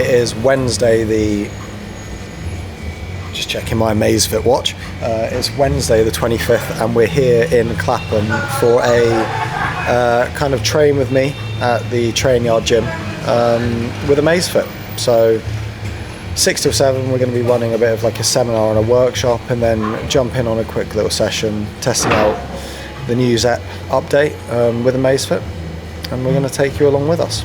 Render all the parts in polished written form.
It is Wednesday the... Just checking my Amazfit watch. It's Wednesday the 25th and we're here in Clapham for a kind of train with me at the train yard gym with Amazfit. So 6 till 7 we're going to be running a bit of like a seminar and a workshop, and then jump in on a quick little session testing out the news app update with Amazfit, and we're going to take you along with us.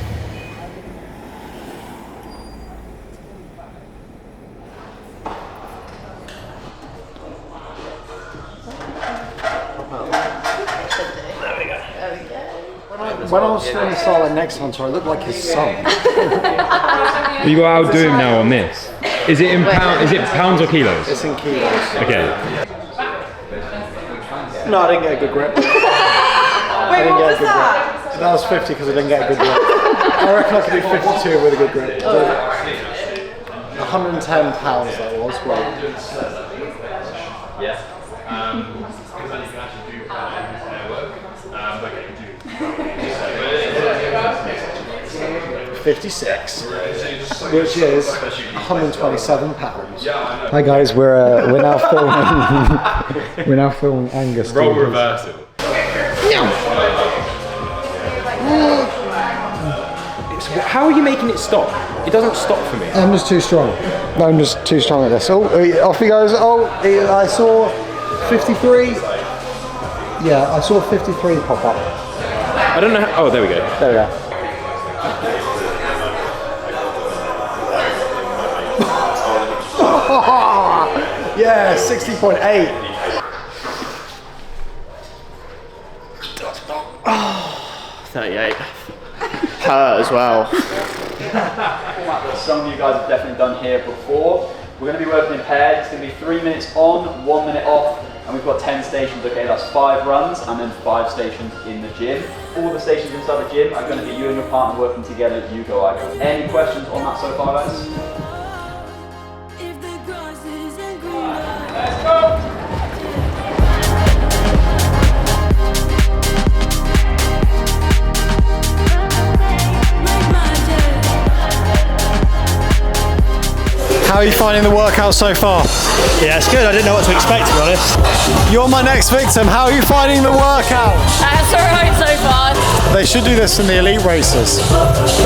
When I was filming Starlight Next Hunter, I looked like his son. You got to outdo him now on this. Is it in pounds? Is it pounds or kilos? It's in kilos. Okay. No, I didn't get a good grip. Wait, what was that? That was 50 because I didn't get a good grip. I reckon I could do 52 with a good grip. 110 pounds that was. Yeah. 56, which is 127 pounds. Hi guys, we're now filming. We're now filming Angus. Role reversal. How are you making it stop? It doesn't stop for me. I'm just too strong. I'm just too strong at this. Oh, off he goes. Oh, I saw 53. Yeah, I saw 53 pop up. I don't know how, oh, there we go. There we go. Yeah, 60.8. Oh, 38. Hurt as well. That some of you guys have definitely done here before. We're going to be working in pairs. It's going to be 3 minutes on, 1 minute off, and we've got 10 stations. Okay, that's 5 runs and then 5 stations in the gym. All the stations inside the gym are going to be you and your partner working together. You go, I go. Any questions on that so far, guys? Let's go! How are you finding the workout so far? Yeah, it's good. I didn't know what to expect, to be honest. You're my next victim. How are you finding the workout? That's alright so far. They should do this in the elite races.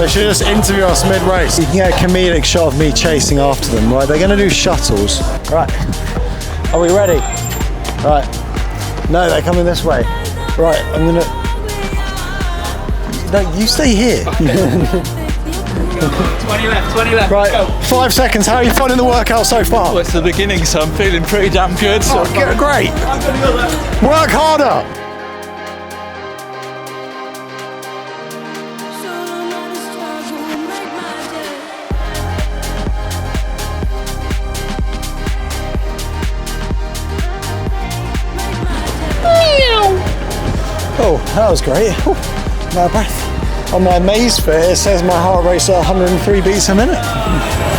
They should just interview us mid-race. You can get a comedic shot of me chasing after them, right? They're going to do shuttles. Right. Are we ready? Right. No, they're coming this way. Right, I'm going to... No, you stay here. 20 left, Right, 5 seconds. How are you finding the workout so far? Well, it's the beginning, so I'm feeling pretty damn good. So Great. Work harder. Oh, that was great. My breath. On my Amazfit, it says my heart rate's at 103 beats a minute.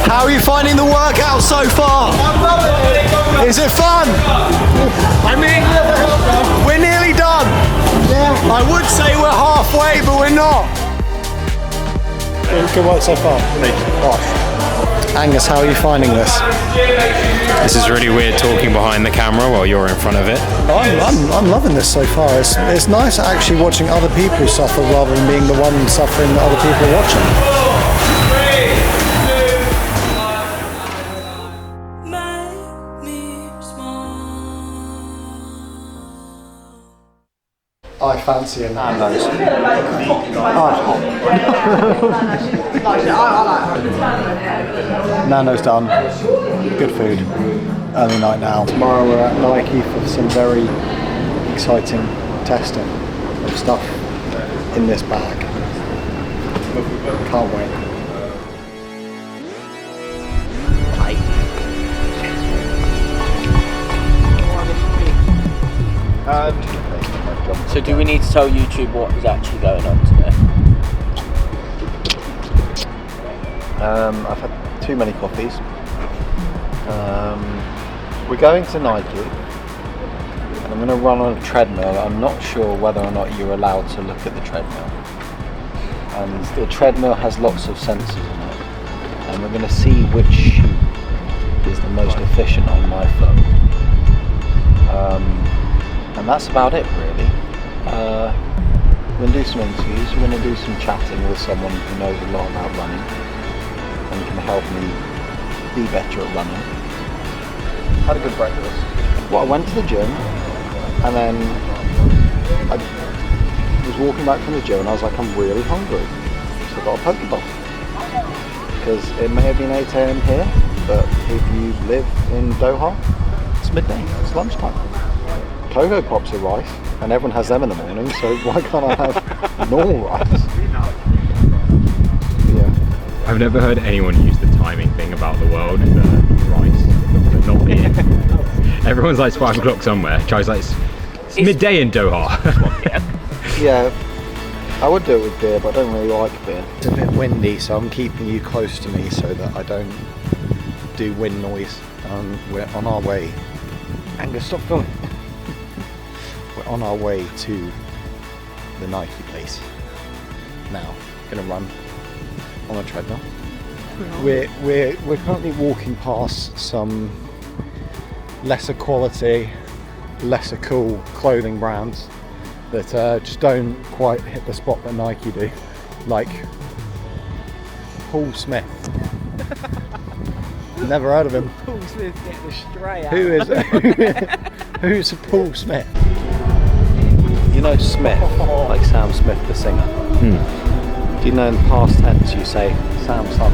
How are you finding the workout so far? I'm loving it. Is it fun? I mean, We're nearly done. Yeah. I would say we're halfway, but we're not. Good work so far. Thank you. Angus, how are you finding this? This is really weird talking behind the camera while you're in front of it. I'm loving this so far. It's nice actually watching other people suffer rather than being the one suffering that other people are watching. I fancy a Nando's. Nando's done. Good food. Early night now. Tomorrow we're at Nike for some very exciting testing of stuff in this bag. Can't wait. So do we need to tell YouTube what is actually going on today? I've had too many coffees. We're going to Nike and I'm going to run on a treadmill. I'm not sure whether or not you're allowed to look at the treadmill. And the treadmill has lots of sensors in it. and we're going to see which shoe is the most efficient on my foot. And that's about it really. We're going to do some interviews, we're going to do some chatting with someone who knows a lot about running and can help me be better at running. Had a good breakfast. Well, I went to the gym and then I was walking back from the gym and I was like, I'm really hungry. So I got a Pokeball. Because it may have been 8 AM here, but if you live in Doha, it's midday, it's lunchtime. Cocoa Pops are rice, and everyone has them in the morning, so why can't I have normal rice? Yeah. I've never heard anyone use the timing thing about the world for rice, but not beer. Everyone's like, it's 5 o'clock somewhere. Charlie's like, it's midday in Doha. Yeah, I would do it with beer, but I don't really like beer. It's a bit windy, so I'm keeping you close to me so that I don't do wind noise. We're on our way. Angus, stop filming. We're on our way to the Nike place. Now, gonna run on a treadmill. We're currently walking past some lesser quality, lesser cool clothing brands that just don't quite hit the spot that Nike do, like Paul Smith. Never heard of him. Paul Smith getting the stray out. Who's Paul Smith? You know Smith, like Sam Smith the singer. Do you know in past tense you say Sam son?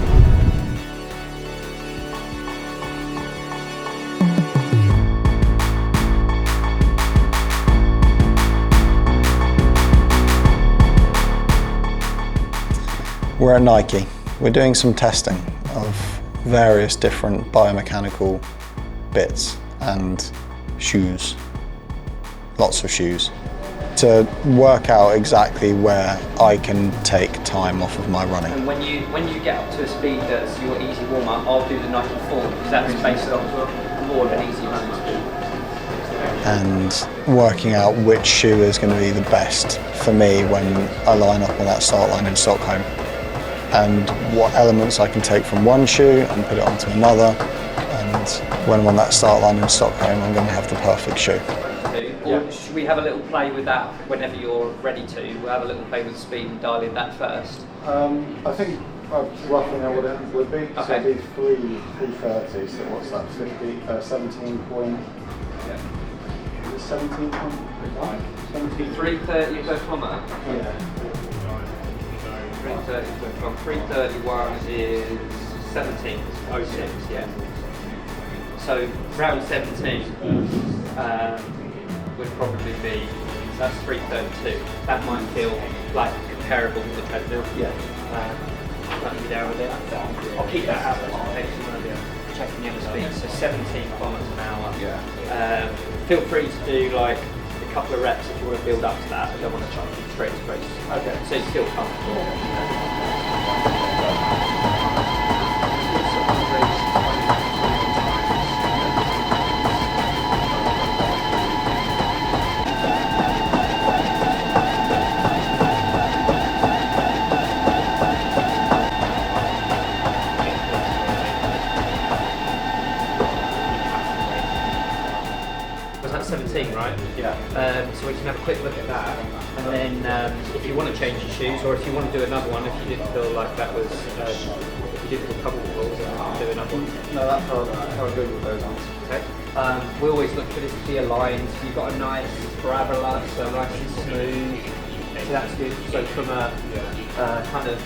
We're at Nike. We're doing some testing of various different biomechanical bits and shoes, lots of shoes, to work out exactly where I can take time off of my running. And when you get up to a speed that's your easy warm up, I'll do the Nike Form because that's based on more of an easy running speed. And working out which shoe is going to be the best for me when I line up on that start line in Stockholm. And what elements I can take from one shoe and put it onto another, and when I'm on that start line in Stockholm I'm going to have the perfect shoe. Or should we have a little play with that whenever you're ready to? We'll have a little play with the speed and dial in that first. I think I roughly know what it would be. So Okay. it'd be 330, so what's that, 17 point... Yeah. 17 point... 330 per kilometre? Yeah. 330 per kilometre. 331 is 17.06, yeah. So round 17 would probably be, so that's 332. That might feel like comparable to the treadmill. Yeah. Let me down with it. I'll keep that out just in case you want to be checking the other speed. So 17 kilometres an hour. Yeah. Feel free to do like a couple of reps if you want to build up to that. I don't want to charge you straight to race. Okay. So you feel comfortable. Was that 17, right? Yeah. So we can have a quick look at that, and then if you want to change your shoes, or if you want to do another one, if you didn't feel like that was, if you didn't feel comfortable, then you can do another one. No, that's how good with those ones. Okay. We always look for this to be aligned. So you've got a nice parabola, so nice and smooth. So that's good. So from a kind of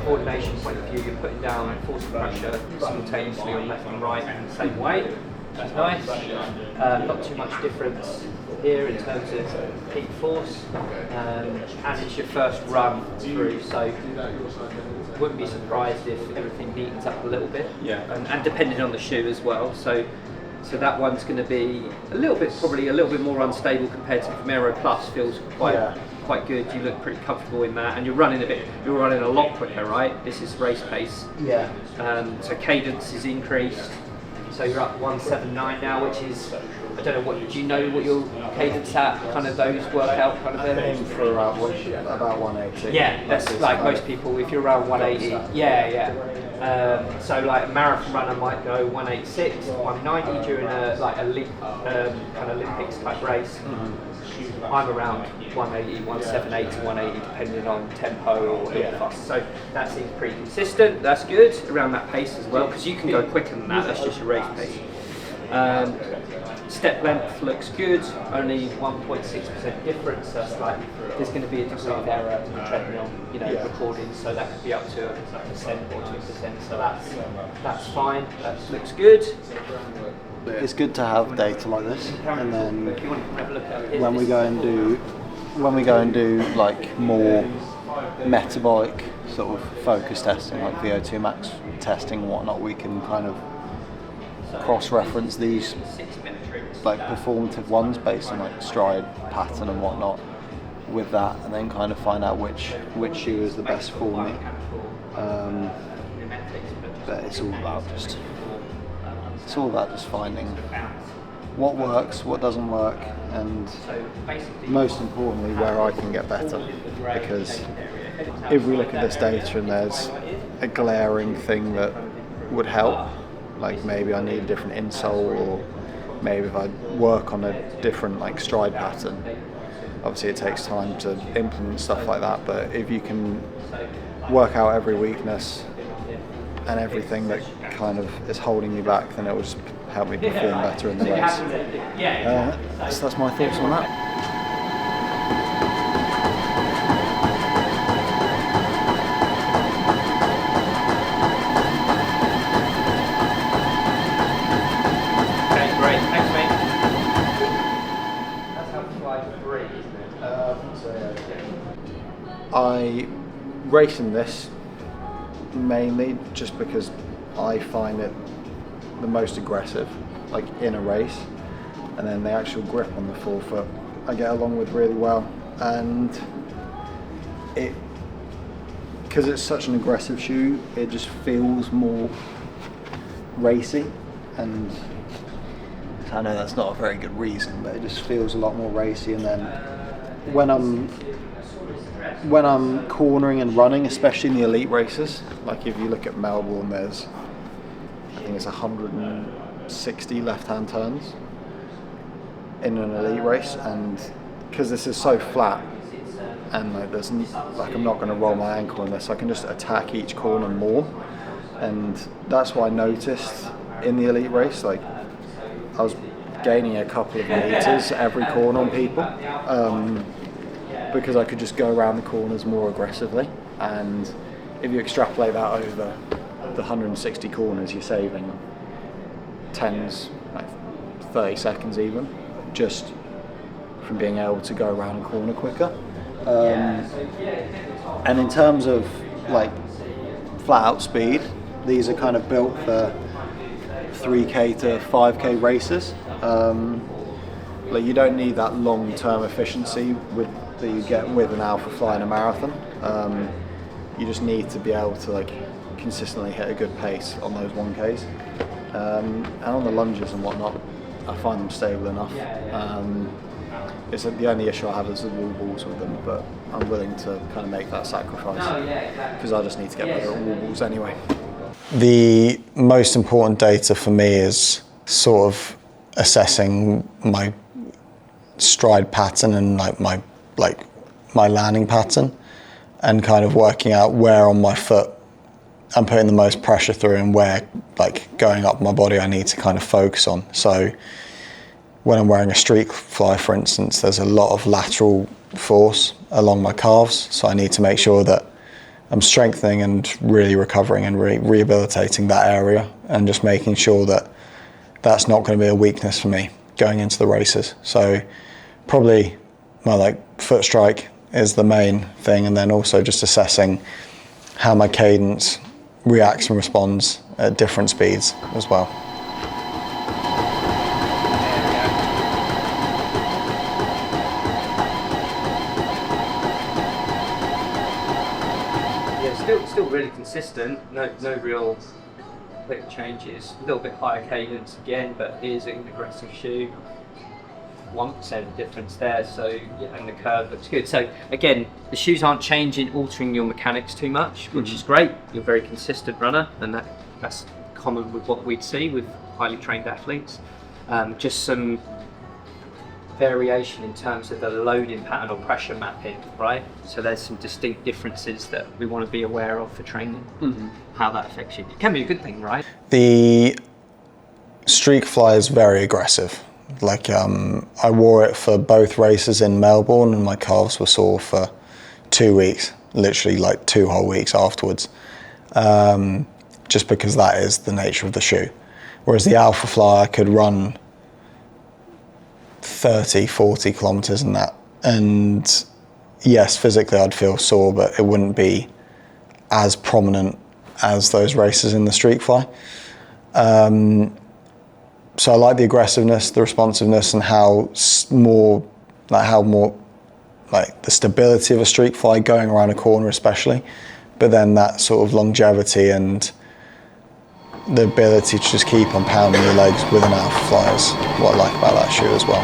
coordination point of view, you're putting down force and pressure simultaneously on left and right in the same way. That's nice. Not too much difference here in terms of peak force, and it's your first run through, so wouldn't be surprised if everything neatens up a little bit. Yeah. And depending on the shoe as well. So that one's going to be a little bit, probably a little bit more unstable compared to the Vomero Plus. Feels quite good. You look pretty comfortable in that, and you're running a lot quicker, right? This is race pace. Yeah. So cadence is increased. So you're up 179 now, which is, I don't know, what do you know what your cadence at, kind of those workout kind of Aim for about 180. Yeah, that's like most people, if you're around 180, yeah. So like a marathon runner might go 186, 190 during a like elite kind of Olympics type race. I'm around 180, 178 to 180 depending on tempo or fast. So that seems pretty consistent. That's good around that pace as well, because you can go quicker than that. That's just your race pace. Step length looks good. Only 1.6% difference. So that's like there's going to be a degree of error in the treadmill, recording. So that could be up to 1% or 2%. So that's fine. That looks good. It's good to have data like this, and then If you want to have a look at when we go and do like more metabolic sort of focus testing, like VO2 max testing and whatnot, we can kind of cross-reference these like performative ones based on like stride pattern and whatnot with that, and then kind of find out which shoe is the best for me. But it's all about just finding what works, what doesn't work, and most importantly where I can get better. Because if we look at this data and there's a glaring thing that would help, like maybe I need a different insole, or maybe if I work on a different like stride pattern, obviously it takes time to implement stuff like that, but if you can work out every weakness and everything that kind of is holding me back, then it will just help me perform better in the race. So that's my thoughts on that. Okay, great. Thanks, mate. That's how slide 3, isn't it? I race in this mainly just because I find it the most aggressive, like in a race, and then the actual grip on the forefoot I get along with really well, and because it's such an aggressive shoe, it just feels more racy, and I know that's not a very good reason, but it just feels a lot more racy. And then when I'm cornering and running, especially in the elite races, like if you look at Melbourne, there's, I think it's 160 left-hand turns in an elite race, and because this is so flat and like there's like I'm not going to roll my ankle in this, I can just attack each corner more, and that's what I noticed in the elite race. Like I was gaining a couple of meters every corner on people. Because I could just go around the corners more aggressively, and if you extrapolate that over the 160 corners, you're saving tens, like 30 seconds even, just from being able to go around a corner quicker. And in terms of like flat out speed, these are kind of built for 3K to 5K races. Like you don't need that long-term efficiency that you get with an alpha fly in a marathon. You just need to be able to like consistently hit a good pace on those 1Ks. And on the lunges and whatnot, I find them stable enough. It's the only issue I have is the wall balls with them, but I'm willing to kind of make that sacrifice because I just need to get better at wall balls anyway. The most important data for me is sort of assessing my stride pattern and like my landing pattern, and kind of working out where on my foot I'm putting the most pressure through and where like going up my body I need to kind of focus on. So when I'm wearing a street fly, for instance, there's a lot of lateral force along my calves, so I need to make sure that I'm strengthening and really recovering and rehabilitating that area, and just making sure that that's not going to be a weakness for me going into the races. So probably my like foot strike is the main thing, and then also just assessing how my cadence reacts and responds at different speeds as well. Yeah, still really consistent. No real click changes, a little bit higher cadence again, but is an aggressive shoe. 1% difference there, so yeah, and the curve looks good. So again, the shoes aren't changing, altering your mechanics too much, which is great. You're a very consistent runner, and that's common with what we'd see with highly trained athletes. Just some variation in terms of the loading pattern or pressure mapping, right? So there's some distinct differences that we want to be aware of for training, how that affects you. It can be a good thing, right? The Streak Fly is very aggressive. Like I wore it for both races in Melbourne and my calves were sore for 2 weeks, literally like 2 whole weeks afterwards, just because that is the nature of the shoe. Whereas the Alpha Fly, I could run 30, 40 kilometers in that. And yes, physically I'd feel sore, but it wouldn't be as prominent as those races in the Streak Fly. So I like the aggressiveness, the responsiveness, and how more like the stability of a Streak Fly going around a corner especially, but then that sort of longevity and the ability to just keep on pounding your legs with an Alpha Fly is what I like about that shoe as well.